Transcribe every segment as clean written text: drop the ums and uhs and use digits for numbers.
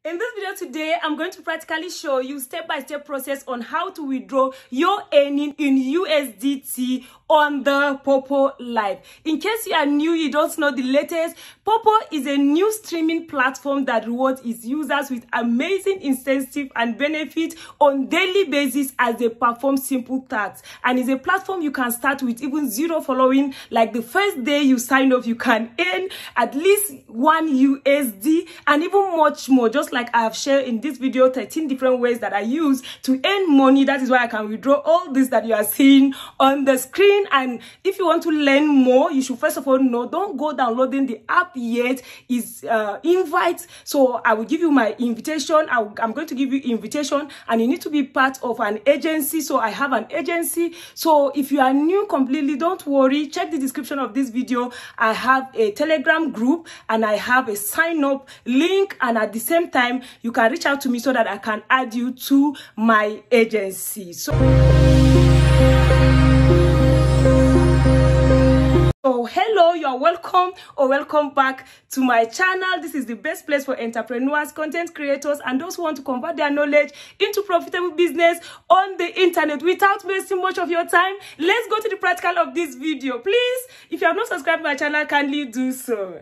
In this video today, I'm going to practically show you step-by-step process on how to withdraw your earning in USDT on the PoppoLive. In case you are new, you don't know the latest, Poppo is a new streaming platform that rewards its users with amazing incentive and benefit on daily basis as they perform simple tasks. And it's a platform you can start with even zero following. Like the first day you sign up, you can earn at least 1 USD and even much more. Just like I have shared in this video, 13 different ways that I use to earn money. That is why I can withdraw all this that you are seeing on the screen. And if you want to learn more, you should first of all know, don't go downloading the app yet. Is invite. So I will give you my invitation. I'm going to give you invitation, and you need to be part of an agency. So I have an agency. So if you are new completely, don't worry. Check the description of this video. I have a Telegram group and I have a sign up link, and at the same time you can reach out to me so that I can add you to my agency. So hello, you are welcome or welcome back to my channel. This is the best place for entrepreneurs, content creators, and those who want to convert their knowledge into profitable business on the internet. Without wasting much of your time, let's go to the practical of this video. Please, if you have not subscribed to my channel, kindly do so.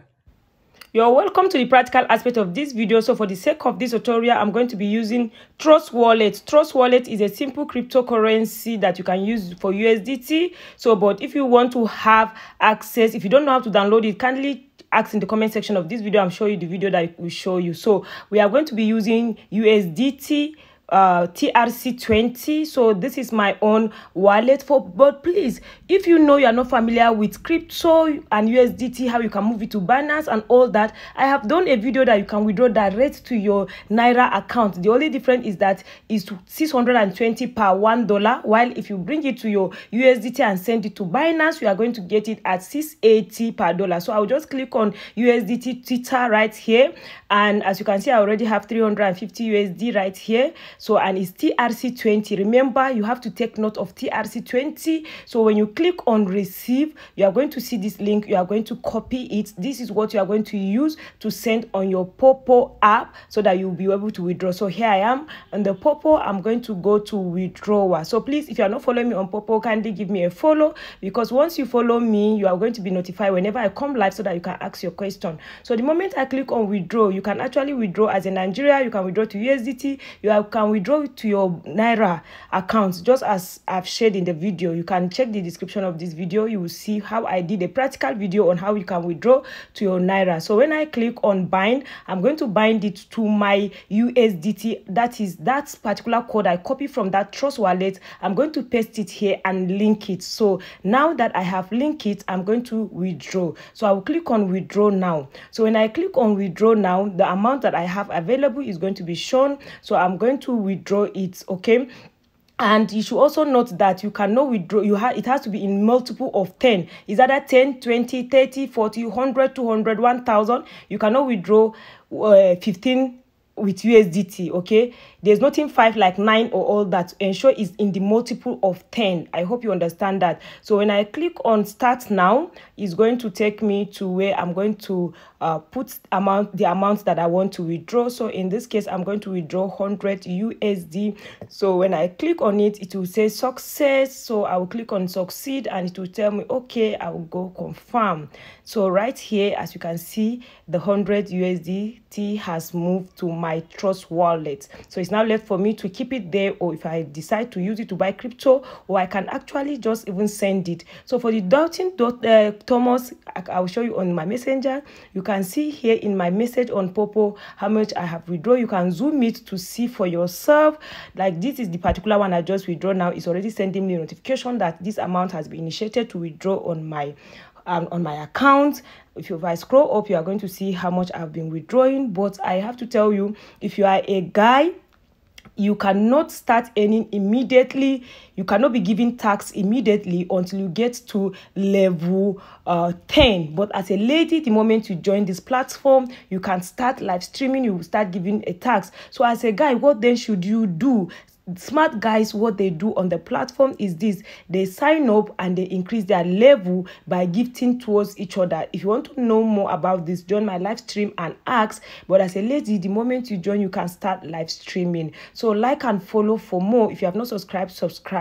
You're welcome to the practical aspect of this video. So for the sake of this tutorial, I'm going to be using Trust Wallet. Trust Wallet is a simple cryptocurrency that you can use for USDT. So, but if you want to have access, if you don't know how to download it, kindly ask in the comment section of this video. I'm showing you the video that will show you. So we are going to be using USDT. TRC20. So this is my own wallet but please, if you know you are not familiar with crypto and USDT, how you can move it to Binance and all that, I have done a video that you can withdraw direct to your Naira account. The only difference is that it's 620 per $1, while if you bring it to your USDT and send it to Binance, you are going to get it at 680 per $1. So I'll just click on USDT Twitter right here, and as you can see, I already have 350 USD right here. So, and it's TRC20. Remember, you have to take note of TRC20. So when you click on receive, you are going to see this link. You are going to copy it. This is what you are going to use to send on your Poppo app so that you'll be able to withdraw. So here I am on the Poppo. I'm going to go to withdrawal. So please, if you are not following me on Poppo, kindly give me a follow, because once you follow me, you are going to be notified whenever I come live so that you can ask your question. So the moment I click on withdraw, you can actually withdraw as a Nigeria. You can withdraw to USDT. You can withdraw it to your Naira account, just as I've shared in the video. You can check the description of this video. You will see how I did a practical video on how you can withdraw to your Naira. So when I click on bind, I'm going to bind it to my USDT. That is that particular code I copy from that Trust Wallet. I'm going to paste it here and link it. So now that I have linked it, I'm going to withdraw. So I will click on withdraw now. So when I click on withdraw now, the amount that I have available is going to be shown. So I'm going to withdraw it, okay? And you should also note that you cannot withdraw, it has to be in multiple of 10. Is either 10, 20, 30, 40, 100, 200, 1000. You cannot withdraw 15 with USDT, okay? There's nothing 5 like 9 or all that. Ensure it's in the multiple of 10. I hope you understand that. So when I click on start now, it's going to take me to where I'm going to put the amount that I want to withdraw. So in this case, I'm going to withdraw 100 USD. So when I click on it, it will say success. So I will click on succeed, and it will tell me, okay, I will go confirm. So right here, as you can see, the 100 USDT has moved to my Trust Wallet. So it's now left for me to keep it there, or if I decide to use it to buy crypto, or I can actually just even send it. So for the doubting Thomas, I will show you on my messenger. You can see here in my message on Poppo how much I have withdrawn. You can zoom it to see for yourself. Like this is the particular one I just withdraw now. It's already sending me a notification that this amount has been initiated to withdraw on my account. If I scroll up, you are going to see how much I've been withdrawing. But I have to tell you, if you are a guy, you cannot start earning immediately. You cannot be given tax immediately until you get to level 10. But as a lady, the moment you join this platform, you can start live streaming. You will start giving a tax. So as a guy, what then should you do? smart guys, what they do on the platform is this: they sign up and they increase their level by gifting towards each other. If you want to know more about this, join my live stream and ask. But as a lady, the moment you join, you can start live streaming. So like and follow for more. If you have not subscribed, subscribe.